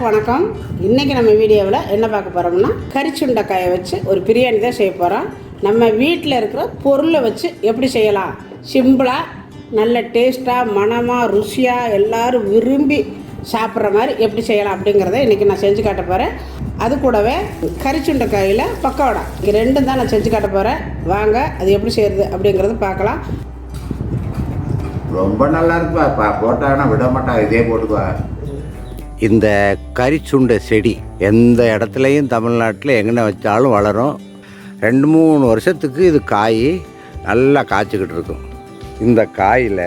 எல்லாருக்கும் வணக்கம். இன்றைக்கி நம்ம வீடியோவில் என்ன பார்க்க போகிறோம்னா கறி சுண்டைக்காயை வச்சு ஒரு பிரியாணி தான் செய்ய போகிறோம். நம்ம வீட்டில் இருக்கிற பொருளை வச்சு எப்படி செய்யலாம், சிம்பிளாக நல்ல டேஸ்ட்டாக மணமாக ருசியாக எல்லோரும் விரும்பி சாப்பிட்ற மாதிரி எப்படி செய்யலாம் அப்படிங்கிறத இன்றைக்கி நான் செஞ்சு காட்ட போகிறேன். அது கூடவே கறி சுண்டைக்காயில் பக்கோடா, இது ரெண்டும் தான் நான் செஞ்சு காட்ட போகிறேன். வாங்க அது எப்படி செய்கிறது அப்படிங்கிறது பார்க்கலாம். ரொம்ப நல்லா இருக்குப்பா, போட்டாங்கன்னா விட மாட்டாங்க, இதே போட்டுக்குவா. இந்த கறிச்சுண்டை செடி எந்த இடத்துலையும் தமிழ்நாட்டில் எங்கே வச்சாலும் வளரும். 2-3 வருஷத்துக்கு இது காய் நல்லா காய்ச்சிக்கிட்டு இருக்கும். இந்த காயில்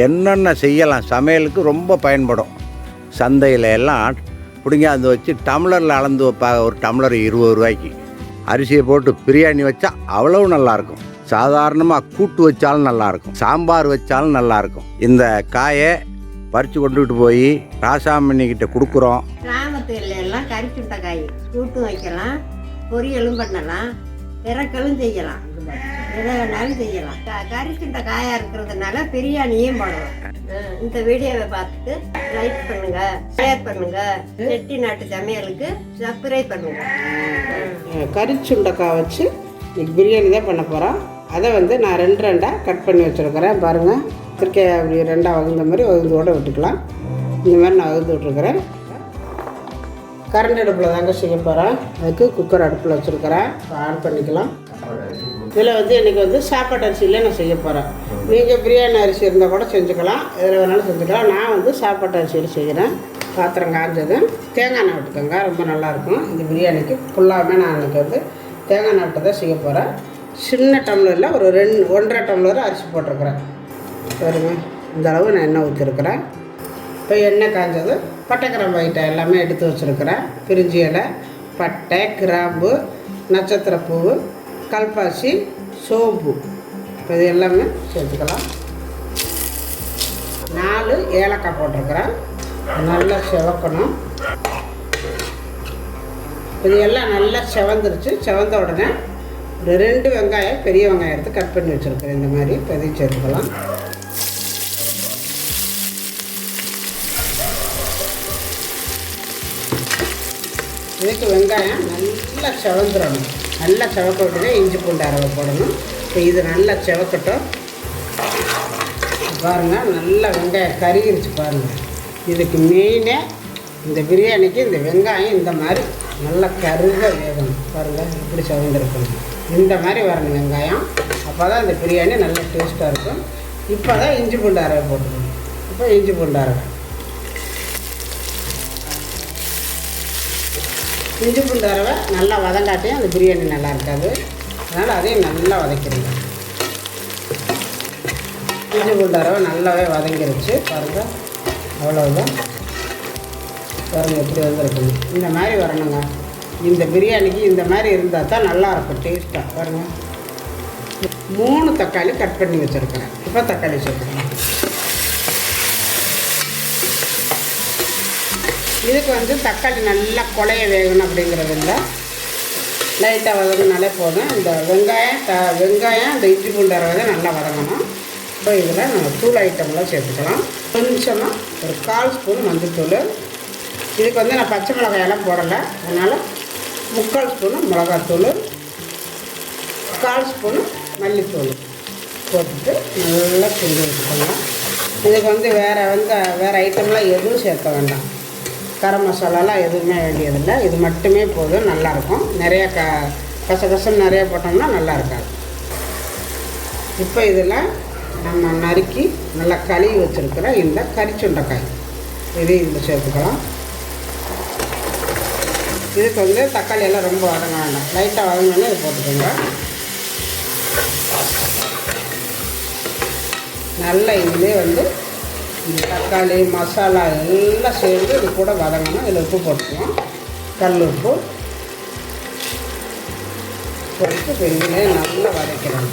என்னென்ன செய்யலாம், சமையலுக்கு ரொம்ப பயன்படும். சந்தையில் எல்லாம் பிடிங்காந்து வச்சு டம்ளரில் அளந்து வைப்பாங்க. ஒரு டம்ளர் 20 ரூபாய்க்கு. அரிசியை போட்டு பிரியாணி வச்சா அவ்வளவு நல்லாயிருக்கும். சாதாரணமாக கூட்டு வச்சாலும் நல்லாயிருக்கும், சாம்பார் வச்சாலும் நல்லாயிருக்கும். இந்த காயை பறித்து கொண்டுகிட்டு போய் ராசாமணிக்கிட்ட கொடுக்குறோம். கிராமத்துல எல்லாம் கறி சுண்டைக்காய் கூட்டு வைக்கலாம், பொரியலும் பண்ணலாம், இறக்கலும் செய்யலாம், எதை வேணாலும் செய்யலாம். கறி சுண்டைக்காயா இருக்கிறதுனால பிரியாணியும் போடலாம். இந்த வீடியோவை பார்த்துட்டு லைக் பண்ணுங்க, ஷேர் பண்ணுங்க, செட்டிநாட்டு சமையலுக்கு சப்ஸ்கிரைப் பண்ணுங்க. கறி சுண்டைக்காய் வச்சு இன்னைக்கு பிரியாணி தான் பண்ண போகிறோம். அதை நான் 2 கட் பண்ணி வச்சுருக்கிறேன். பாருங்கள், திருக்கையை அப்படி 2 வகுந்த மாதிரி வகுந்தோடு விட்டுக்கலாம். இந்த மாதிரி நான் வகுந்து விட்டுருக்கிறேன். கரண்ட் அடுப்பில் தாங்க செய்ய போகிறேன். அதுக்கு குக்கர் அடுப்பில் வச்சுருக்கிறேன், ஆன் பண்ணிக்கலாம். இதில் இன்றைக்கி சாப்பாட்டு அரிசியில் நான் செய்ய போகிறேன். நீங்கள் பிரியாணி அரிசி இருந்தால் கூட செஞ்சுக்கலாம், எதில் வேணாலும் செஞ்சுக்கலாம். நான் சாப்பாட்டு அரிசியில் செய்கிறேன். பாத்திரம் காய்ஞ்சது தேங்காய் எண்ணெய் விட்டுக்கோங்க, ரொம்ப நல்லாயிருக்கும். இந்த பிரியாணிக்கு ஃபுல்லாகவே நான் இன்றைக்கி தேங்காய் எண்ணெய் விட்டு தான் செய்ய போகிறேன். சின்ன டம்ளரில் ஒரு 1.5 டம்ளர் அரிசி போட்டிருக்கிறேன். பாருங்க, இந்த அளவு நான் எண்ணெய் ஊற்றிருக்கிறேன். இப்போ எண்ணெய் காய்ஞ்சது பட்டை கிராம்பு ஐட்டம் எல்லாமே எடுத்து வச்சுருக்கிறேன். பிரிஞ்சி இலை, பட்டை, கிராம்பு, நட்சத்திரப்பூ, கல்பாசி, சோம்பு, இப்போ இது எல்லாமே சேர்த்துக்கலாம். 4 ஏலக்காய் போட்டிருக்கிறேன். நல்லா செவக்கணும். இது எல்லாம் நல்லா செவந்துருச்சு. செவந்த உடனே ஒரு 2 வெங்காயம், பெரிய வெங்காயம் எடுத்து கட் பண்ணி வச்சுருக்கிறேன். இந்த மாதிரி பதிச்சு எடுக்கலாம். இதுக்கு வெங்காயம் நல்லா செவந்துடணும். நல்லா செவக்க விட்டுட்டு இஞ்சி பூண்டு அரைவை போடணும். இப்போ இது நல்லா செவக்கட்டும். பாருங்கள், நல்லா வெங்காயம் கருகிருச்சு. பாருங்கள், இதுக்கு மெயினே இந்த பிரியாணிக்கு இந்த வெங்காயம் இந்த மாதிரி நல்லா கருக வேகணும். பாருங்கள், இப்படி செவந்துருக்கணும். இந்த மாதிரி வரணும் வெங்காயம். அப்போ தான் இந்த பிரியாணி நல்லா டேஸ்ட்டாக இருக்கும். இப்போ தான் இஞ்சி பூண்டு அரைவை போட்டுக்கணும். இப்போ இஞ்சி பூண்டு அரைவை, இஞ்சி பூண்டு அரைவை நல்லா வதங்காட்டியும் அந்த பிரியாணி நல்லா இருக்காது. அதனால் அதையும் நல்லா வதக்கிடுங்க. இஞ்சி பூண்டு அரைவை நல்லாவே வதங்கிருச்சு. பாருங்கள், அவ்வளோதான். பாருங்கள், எப்படி வந்துருக்குங்க. இந்த மாதிரி வரணுங்க. இந்த பிரியாணிக்கு இந்த மாதிரி இருந்தால் தான் நல்லாயிருக்கும் டேஸ்ட்டாக. பாருங்கள், 3 தக்காளி கட் பண்ணி வச்சுருக்கிறேன். இப்போ தக்காளி சேர்த்துக்கலாம். இதுக்கு தக்காளி நல்லா குழைய வேகணும் அப்படிங்கிறது இல்லை, லைட்டாக வதங்கினாலே போதும். இந்த வெங்காயம் இந்த இஞ்சி பூண்டு அரைவை நல்லா வதங்கணும். இப்போ இதில் நம்ம தூள் ஐட்டம்லாம் சேர்த்துக்கலாம். கொஞ்சமாக ஒரு 1/4 ஸ்பூன் மஞ்சள்தூள். இதுக்கு நான் பச்சை மிளகாயெல்லாம் போடலை, அதனால் 3/4 ஸ்பூனு மிளகாத்தூள், 1/4 ஸ்பூனு மல்லித்தூள் போட்டுட்டு நல்லா கிண்டி வச்சுக்கோங்க. இதுக்கு வேறு ஐட்டம்லாம் எதுவும் சேர்க்க வேண்டாம். கரம் மசாலாலாம் எதுவுமே வேண்டியதில்லை. இது மட்டுமே போதும், நல்லாயிருக்கும். நிறைய கசகசம் நிறைய போட்டோம்னா நல்லா இருக்காது. இப்போ இதில் நம்ம நறுக்கி நல்லா கழுவி வச்சுருக்கிற இந்த கறி சுண்டைக்காய் இதையும் இதில் சேர்த்துக்கலாம். இதுக்கு தக்காளி எல்லாம் ரொம்ப வதங்க வேண்டாம், லைட்டாக வதங்கினோன்னே இது போட்டுக்கோங்க. நல்லா இதுலேயே இந்த தக்காளி மசாலா எல்லாம் சேர்ந்து இது கூட வதங்கணும். இதில் உப்பு போட்டுக்குவோம், கல் உப்பு போட்டு இதுலேயே நல்லா வதக்கிறோம்.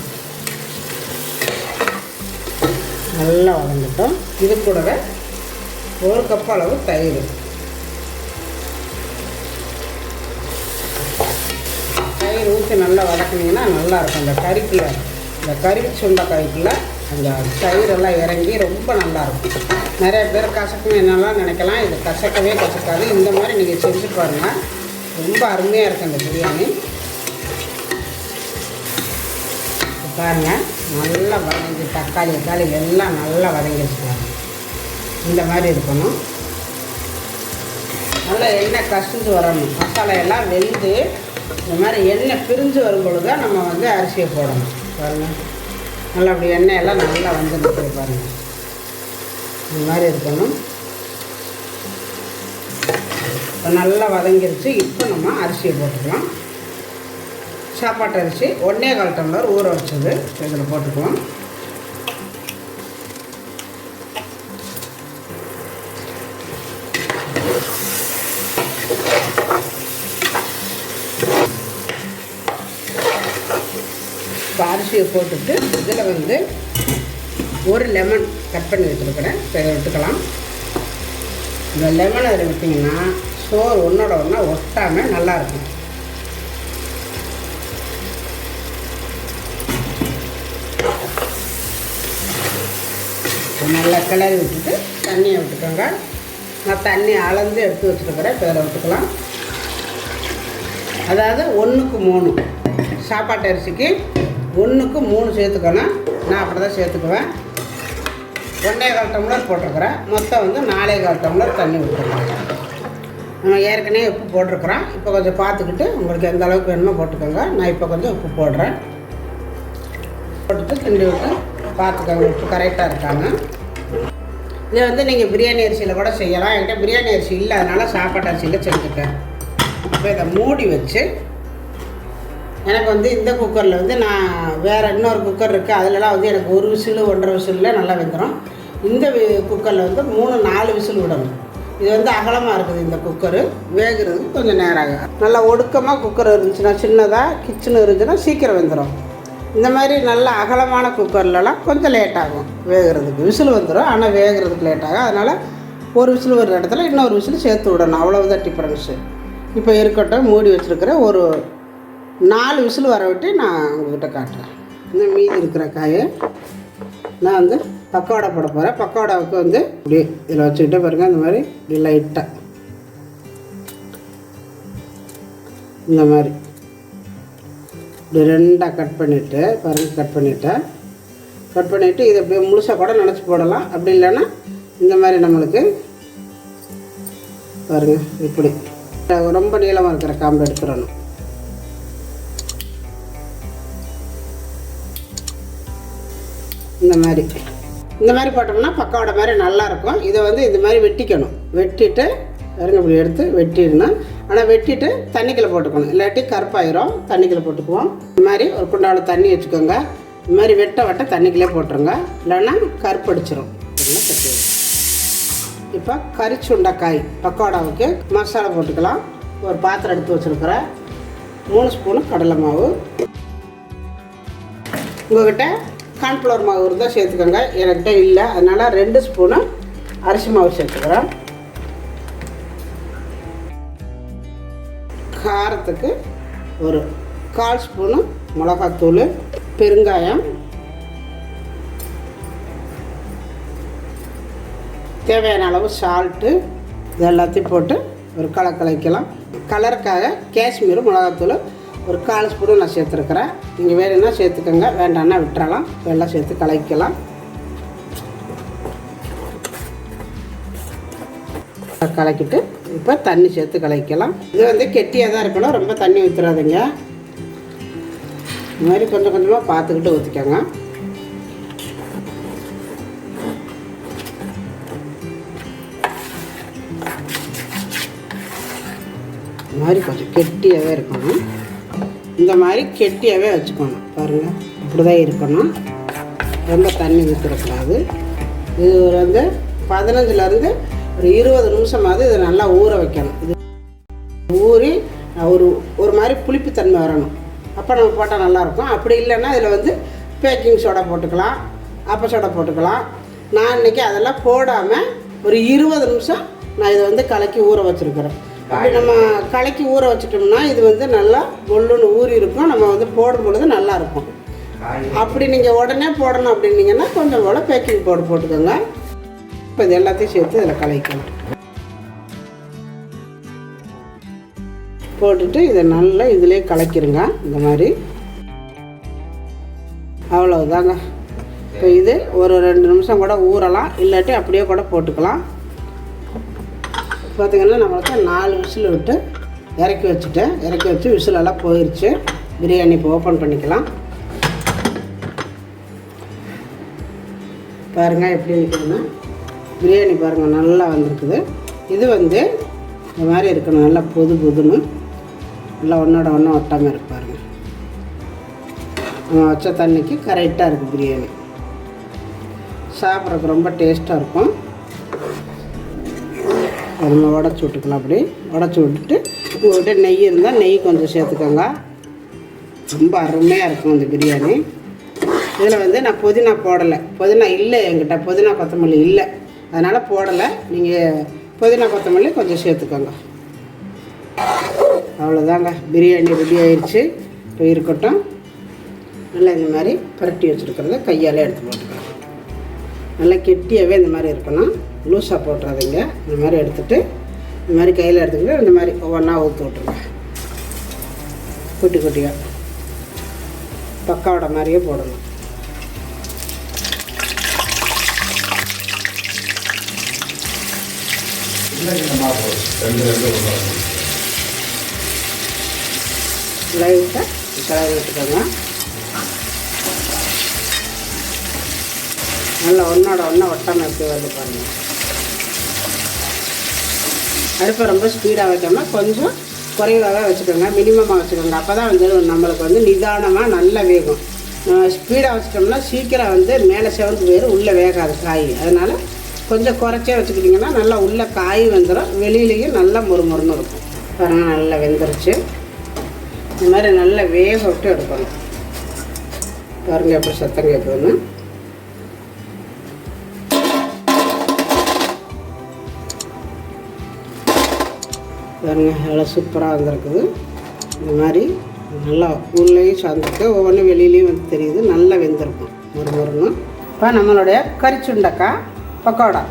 நல்லா வதங்கிட்டோம். இது கூடவே 1 கப் அளவு தயிர், தயிர் ஊற்றி நல்லா வதக்குனிங்கன்னா நல்லாயிருக்கும். இந்த கறி சுண்டைக்காய்க்குள்ளே அந்த தயிரெல்லாம் இறங்கி ரொம்ப நல்லாயிருக்கும். நிறைய பேர் கசக்கும் என்னெல்லாம் நினைக்கலாம், இது கசக்கவே கசக்காது. இந்த மாதிரி நீங்கள் செஞ்சு பாருங்கள், ரொம்ப அருமையாக இருக்கும் அந்த பிரியாணி. பாருங்கள் நல்லா வதங்கி தக்காளி எல்லாம் நல்லா வதங்கிடுச்சுக்காங்க. இந்த மாதிரி இருக்கணும். நல்லா எண்ணெய் கசிஞ்சு வரணும், மசாலா எல்லாம் வெந்து இந்த மாதிரி எண்ணெய் பிரிஞ்சு வரும்பொழுது தான் நம்ம வந்து அரிசியை போடணும். பாருங்கள் நல்லா அப்படி எண்ணெயெல்லாம் நல்லா வந்துருக்கு பாருங்கள். இந்த மாதிரி இருக்கணும். இப்போ நல்லா வதங்கிருச்சு. இப்போ நம்ம அரிசியை போட்டுக்கலாம். சாப்பாட்டு அரிசி 1.25 டம்ளர் ஊற வச்சது இதில் போட்டுக்குவோம். இப்போ அரிசியை போட்டுட்டு இதில் வந்து ஒரு லெமன் கட் பண்ணி வச்சுருக்கிறேன், இதை விட்டுக்கலாம். இந்த லெமன் அதில் விட்டிங்கன்னா சோறு ஒன்றோட ஒன்றா ஒட்டாமல் நல்லாயிருக்கும். நல்லா கிளறி விட்டுட்டு தண்ணியை விட்டுக்கோங்க. நான் தண்ணி அளந்து எடுத்து வச்சுருக்கிறேன், இப்போ இதில் விட்டுக்கலாம். அதாவது 1க்கு 3 சாப்பாட்டு அரிசிக்கு 1க்கு 3 சேர்த்துக்கணும். நான் அப்படி தான் சேர்த்துக்குவேன். 1.25 டம்ளர் போட்டிருக்கிறேன். மொத்தம் வந்து 4.25 டம்ளர் தண்ணி விட்டுருக்கேன். நம்ம ஏற்கனவே உப்பு போட்டிருக்கிறோம். இப்போ கொஞ்சம் பார்த்துக்கிட்டு உங்களுக்கு எந்த அளவுக்கு வேணுமோ போட்டுக்கோங்க. நான் இப்போ கொஞ்சம் உப்பு போடுறேன். போட்டுட்டு கிண்டி விட்டு பார்த்துக்கோங்க உப்பு கரெக்டாக இருக்காங்க. இதை வந்து நீங்கள் பிரியாணி அரிசியில் கூட செய்யலாம். என்கிட்ட பிரியாணி அரிசி இல்லை, அதனால் சாப்பாட்டு அரிசியில் செஞ்சுருக்கேன். இப்போ இதை மூடி வச்சு எனக்கு வந்து இந்த குக்கரில் வந்து நான் வேறு இன்னொரு குக்கர் இருக்குது, அதிலலாம் வந்து எனக்கு 1 விசில் 1.5 விசிலில் நல்லா வெந்துடும். இந்த குக்கரில் வந்து 3-4 விசில் விடணும். இது வந்து அகலமாக இருக்குது இந்த குக்கரு, வேகிறதுக்கு கொஞ்சம் நேரம் ஆகும். நல்லா ஒடுக்கமாக குக்கர் இருந்துச்சுன்னா, சின்னதாக கிச்சன் இருந்துச்சுன்னா சீக்கிரம் வெந்துடும். இந்த மாதிரி நல்ல அகலமான குக்கர்லலாம் கொஞ்சம் லேட் ஆகும் வேகிறதுக்கு. விசில் வந்துடும், ஆனால் வேகிறதுக்கு லேட் ஆகும். அதனால் 1 விசில் வர இடத்துல இன்னொரு விசில் சேர்த்து விடணும், அவ்வளவுதான் டிஃப்ரென்ஸு. இப்போ இருக்கட்டும், மூடி வச்சுருக்கிற ஒரு 4 விசில் வர விட்டு நான் உங்கள்கிட்ட காட்டுறேன். இந்த மீதி இருக்கிற காயை நான் வந்து பக்கோடா போட போகிறேன். பக்கோடாவுக்கு வந்து இப்படி இதில் வச்சுக்கிட்டே பாருங்கள், இந்த மாதிரி இப்படி லைட்டாக இந்த மாதிரி இப்படி 2ஆக கட் பண்ணிவிட்டு பாருங்கள், கட் பண்ணிவிட்டு இதை அப்படியே முழுசாக கூட நினச்சி போடலாம். அப்படி இல்லைன்னா இந்த மாதிரி நம்மளுக்கு பாருங்கள் இப்படி ரொம்ப நீளமாக இருக்கிற காம்பு எடுத்துடணும். இந்த மாதிரி போட்டோம்னா பக்கோடா மாதிரி நல்லாயிருக்கும். இதை வந்து இந்த மாதிரி வெட்டிக்கணும். வெட்டிட்டு பாருங்க இப்படி எடுத்து வெட்டிடணும். ஆனால் வெட்டிட்டு தண்ணிக்குள்ளே போட்டுக்கணும், இல்லாட்டி கருப்பாயிரும். தண்ணிக்குள்ளே போட்டுக்குவோம். இந்த மாதிரி ஒரு குண்டாவில் தண்ணி வச்சுக்கோங்க. இந்த மாதிரி வெட்ட தண்ணிக்குள்ளே போட்டுருங்க, இல்லைன்னா கருப்படிச்சிடும். இப்போ கறிச்சுண்டைக்காய் பக்கோடாவுக்கு மசாலா போட்டுக்கலாம். ஒரு பாத்திரம் எடுத்து வச்சுருக்கிறேன். 3 ஸ்பூனு கடலை மாவு. உங்கள்கிட்ட கார்ன்ஃப்ளவர் மாவு இருந்தால் சேர்த்துக்கோங்க, என்கிட்ட இல்லை, அதனால் 2 ஸ்பூனு அரிசி மாவு சேர்த்துக்கிறேன். காரத்துக்கு ஒரு 1/4 ஸ்பூனு மிளகாத்தூள், பெருங்காயம், தேவையான அளவு சால்ட்டு, இது எல்லாத்தையும் போட்டு ஒரு கலக்கலாம். கலருக்காக காஷ்மீர் மிளகாத்தூள் ஒரு 1/4 ஸ்பூனு நான் சேர்த்துருக்குறேன். நீங்கள் வேணும்னா சேர்த்துக்கோங்க, வேண்டாம்னா விட்டுறலாம். எல்லாம் சேர்த்து கலக்கலாம். கலக்கிட்டு இப்போ தண்ணி சேர்த்து கலக்கலாம். இது வந்து கெட்டியாக தான் இருக்கணும், ரொம்ப தண்ணி ஊற்றுறாதீங்க. இந்த மாதிரி கொஞ்சம் கொஞ்சமாக பார்த்துக்கிட்டு ஊற்றிக்கோங்க. இந்த மாதிரி கொஞ்சம் கெட்டியாகவே இருக்கணும். இந்த மாதிரி கெட்டியாகவே வச்சுக்கணும். பாருங்கள் இப்படி தான் இருக்கணும், ரொம்ப தண்ணி ஊற்றிடக்கூடாது. இது வந்து 15லேருந்து ஒரு 20 நிமிஷமாவது இதை நல்லா ஊற வைக்கணும். இது ஊறி ஒரு மாதிரி புளிப்புத்தன்மை வரணும், அப்போ நம்ம போட்டால் நல்லாயிருக்கும். அப்படி இல்லைன்னா இதில் வந்து பேக்கிங் சோடா போட்டுக்கலாம், அப்ப சோடா போட்டுக்கலாம். நான் இன்றைக்கி அதெல்லாம் போடாமல் ஒரு 20 நிமிஷம் நான் இதை வந்து கலக்கி ஊற வச்சுருக்கிறேன். அப்படி நம்ம கலக்கி ஊற வச்சிட்டோம்னா இது வந்து நல்லா பொல்லுன்னு ஊறி இருக்கும். நம்ம வந்து போடும் பொழுது நல்லாயிருக்கும். அப்படி நீங்கள் உடனே போடணும் அப்படின்னீங்கன்னா கொஞ்சம் போல் பேக்கிங் பவுடர் போட்டுக்கோங்க. இப்போ இது எல்லாத்தையும் சேர்த்து இதில் கலக்கணும். போட்டுட்டு இதை நல்லா இதிலே கலக்கிடுங்க. இந்த மாதிரி அவ்வளவுதாங்க. இப்போ இது ஒரு 2 நிமிஷம் கூட ஊறலாம், இல்லாட்டி அப்படியே கூட போட்டுக்கலாம். பார்த்திங்கன்னா நம்மளுக்கு 4 விசில் விட்டு இறக்கி வச்சுட்டேன். இறக்கி வச்சு விசிலெல்லாம் போயிடுச்சு. பிரியாணி இப்போ ஓப்பன் பண்ணிக்கலாம். பாருங்கள் எப்படி இருக்குதுன்னா பிரியாணி பாருங்கள் நல்லா வந்திருக்குது. இது வந்து இந்த மாதிரி இருக்கணும், நல்லா பொதுன்னு நல்லா ஒன்றோட ஒன்று ஒட்டாமல் இருக்கு பாருங்கள். நம்ம வச்ச தண்ணிக்கு கரெக்டாக இருக்குது பிரியாணி. சாப்பிட்றதுக்கு ரொம்ப டேஸ்ட்டாக இருக்கும். நம்ம உடச்சி விட்டுக்கலாம். அப்படி உடச்சி விட்டுட்டு உங்கள்கிட்ட நெய் இருந்தால் நெய் கொஞ்சம் சேர்த்துக்கோங்க. ரொம்ப அருமையாக இருக்கும் இந்த பிரியாணி. இதில் வந்து நான் புதினா போடலை, புதினா இல்லை என்கிட்ட, புதினா கொத்தமல்லி இல்லை, அதனால் போடலை. நீங்கள் புதினா கொத்தமல்லி கொஞ்சம் சேர்த்துக்கோங்க. அவ்வளோதாங்க, பிரியாணி ரெடி ஆயிடுச்சு. இப்போ இருக்கட்டும். நல்லா இந்த மாதிரி பரட்டி வச்சுருக்கிறத கையால் எடுத்து போட்டுக்கலாம். நல்லா கெட்டியாகவே இந்த மாதிரி இருக்கணும், லூஸாக போட்டுறாதீங்க. இந்த மாதிரி எடுத்துகிட்டு இந்த மாதிரி கையில் எடுத்துக்கிட்டு இந்த மாதிரி ஒவ்வொன்றா ஊற்றி விட்ருங்க. குட்டி குட்டியாக பக்காவோட மாதிரியே போடணும். லைட்டாக கலர் விட்டுக்கோங்க. நல்லா ஒன்றோட ஒன்றா ஒட்டாமல் எப்படி வருது பாருங்கள். அடுப்பை ரொம்ப ஸ்பீடாக வைக்காமல் கொஞ்சம் குறைவாக வச்சுக்கோங்க, மினிமமாக வச்சுக்கோங்க. அப்போ தான் வந்து நம்மளுக்கு வந்து நிதானமாக நல்லா வேகும். ஸ்பீடாக வச்சுட்டோம்னா சீக்கிரம் வந்து மேலே செவந்து போயிடும், உள்ளே வேகாது காய். அதனால் கொஞ்சம் குறைச்சே வச்சுக்கிட்டிங்கன்னா நல்லா உள்ளே காய் வந்துடும், வெளியிலையும் நல்லா மொறுமொறுன்னு இருக்கும். பாருங்கள் நல்லா வெந்துருச்சு. இந்த மாதிரி நல்லா வேக விட்டு எடுக்கணும். பாருங்கள் எப்படி சத்தம் கேட்குதுன்னு. பாருங்கள் எவ்வளோ சூப்பராக வந்திருக்குது. இந்த மாதிரி நல்லா உள்ளேயும் சார்ந்துருக்கு, ஒவ்வொன்றும் வெளியிலையும் வந்து தெரியுது, நல்லா வெந்திருக்கும் மொறுமொறுன்னு. இப்போ நம்மளுடைய கறிச்சுண்டக்காய் பக்கோடா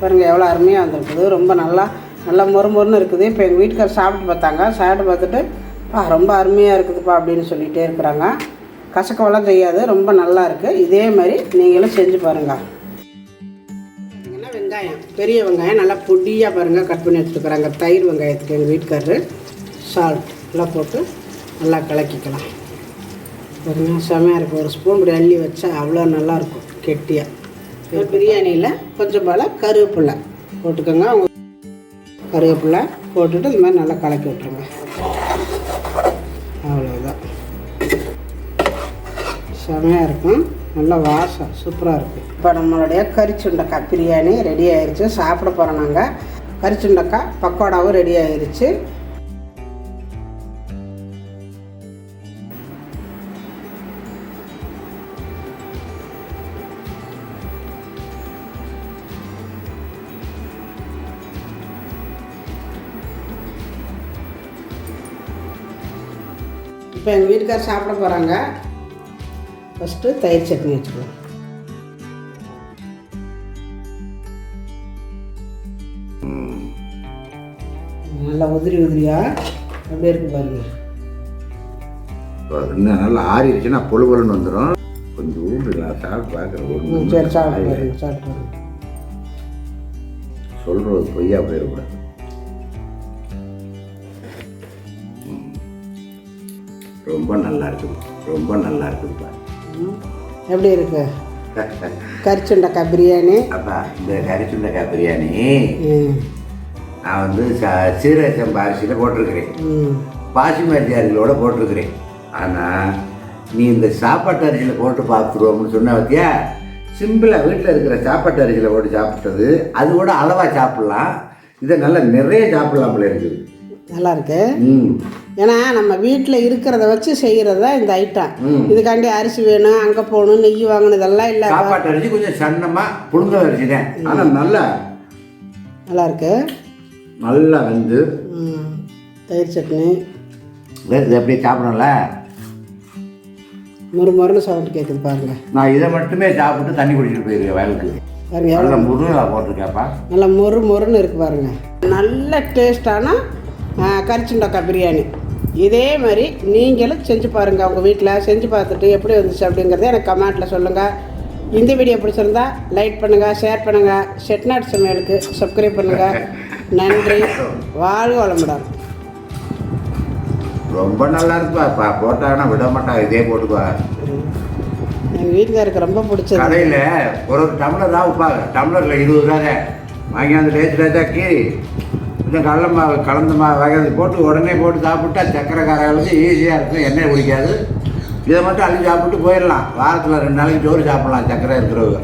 பாருங்கள் எவ்வளோ அருமையாக வந்திருக்குது. ரொம்ப நல்லா மொறுமொறுன்னு இருக்குது. இப்போ எங்கள் வீட்டுக்கார் சாப்பிட்டு பார்த்தாங்க. சாப்பிட்டு பார்த்துட்டு ரொம்ப அருமையாக இருக்குதுப்பா அப்படின்னு சொல்லிகிட்டே இருக்கிறாங்க. கசக்கவெல்லாம் செய்யாது, ரொம்ப நல்லா இருக்குது. இதே மாதிரி நீங்களும் செஞ்சு பாருங்கள். பார்த்தீங்கன்னா வெங்காயம், பெரிய வெங்காயம் நல்லா பொடியாக பாருங்கள் கட் பண்ணி எடுத்துக்கிறாங்க. தயிர் வெங்காயத்துக்கு எங்கள் வீட்டுக்காரரு சால்ட் எல்லாம் போட்டு நல்லா கலக்கிக்கலாம். பாருங்கள் செமையாக இருக்குது. ஒரு ஸ்பூன் இப்படி அள்ளி வச்சா அவ்வளோ நல்லாயிருக்கும் கெட்டியாக. பிரியாணியில் கொஞ்சம் போல் கருவேப்பிலை போட்டுக்கோங்க. கருவேப்பிலை போட்டுட்டு இது மாதிரி நல்லா கலக்கி விட்டுருங்க. அவ்வளோதான், செமையாக இருக்கும், நல்லா வாசம் சூப்பராக இருக்கும். இப்போ நம்மளுடைய கறிச்சுண்டக்காய் பிரியாணி ரெடி ஆயிடுச்சு. சாப்பிட போகிறோம் நாங்கள். கறிச்சுண்டக்காய் பக்கோடாவும் ரெடி ஆயிடுச்சு. இப்போ எங்கள் வீட்டுக்கார் சாப்பிட போகிறாங்க. ஃபஸ்ட்டு தயிர் சட்னி வச்சுக்கலாம். நல்லா உதிரியாக அப்படியே இருக்கு பாருங்க. இன்னும் நல்லா ஆறிடுச்சுன்னா பொழுன்னு வந்துடும். கொஞ்சம் ஊடுலாம் சாப்பிட்டு பார்க்குறேன். சரி சாப்பிட்டு பாருங்க, சாப்பிட்டு பாருங்க. சொல்கிறது பொய்யா போயிடக்கூடாது. ரொம்ப நல்லா இருக்குது, ரொம்ப நல்லா இருக்குதுப்பா. எப்படி இருக்கு கறிச்சுண்டக்காய் பிரியாணி? அப்பா இந்த கறிச்சுண்டக்காய் பிரியாணி நான் வந்து சீரக சம்பா அரிசியில் போட்டிருக்கிறேன், பாசிமதி அரிசியோட போட்டிருக்கிறேன். ஆனால் நீ இந்த சாப்பாட்டு அரிசியில் போட்டு பார்த்துருவோம்னு சொன்ன பார்த்தியா, சிம்பிளாக வீட்டில் இருக்கிற சாப்பாட்டு அரிசியில் போட்டு சாப்பிட்டது அது கூட அளவாக சாப்பிட்லாம். இதை நல்லா நிறைய சாப்பிட்லாம் போல இருக்குது. நல்லா இருக்கு. ஏன்னா நம்ம வீட்டில் இருக்கிறத வச்சு செய்கிறது தான் இந்த ஐட்டம். இதுக்காண்டி அரிசி வேணும், அங்கே போகணும், நெய் வாங்கணும், இதெல்லாம் இல்லை. சாப்பாட்டு அரிசி கொஞ்சம் சன்னமாக புழுங்க அரிசி தான், ஆனால் நல்லா இருக்கு. நல்லா வந்து தயிர் சட்னி இது அப்படியே சாப்பிடணும்ல. முறுமுறுன்னு சவுண்டு கேட்குது பாருங்கள். நான் இதை மட்டுமே சாப்பிட்டு தண்ணி குடிச்சிட்டு போயிருக்கேன் வயலுக்கு. பாருங்க எவ்வளோ முருங்கை போட்டிருக்கேன்ப்பா. நல்லா மொறுன்னு இருக்குது பாருங்கள். நல்ல டேஸ்டான கரிச்சுண்டக்காய் பிரியாணி. இதே மாதிரி நீங்களும் செஞ்சு பாருங்கள். உங்கள் வீட்டில் செஞ்சு பார்த்துட்டு எப்படி வந்துச்சு அப்படிங்கிறத எனக்கு கமெண்ட்டில் சொல்லுங்கள். இந்த வீடியோ பிடிச்சிருந்தா லைக் பண்ணுங்கள், ஷேர் பண்ணுங்கள், செட்டிநாடு சமையலுக்கு சப்ஸ்கிரைப் பண்ணுங்கள். நன்றி. வாழ்க வளமுடன். ரொம்ப நல்லா இருக்குப்பா. போட்டாங்கன்னா விட மாட்டாங்க, இதே போட்டுக்குவா. எங்கள் வீட்டுக்காருக்கு ரொம்ப பிடிச்சது. கடையில் ஒரு டம்ளர் தான் வைப்பாங்க. டம்ளரில் 20 ரூபாய் வாங்கி அந்த டேஸ்ட்டாக கீரி கொஞ்சம் கடல மாவு கலந்த வகையை போட்டு உடனே போட்டு சாப்பிட்டா சக்கரை காரங்களுக்கு ஈஸியாக இருக்கும், எண்ணெய் குடிக்காது. இதை மட்டும் அள்ளி சாப்பிட்டு போயிடலாம். வாரத்தில் 2 நாளைக்கு சோறு சாப்பிட்லாம் சக்கரை இருக்கிறவங்க.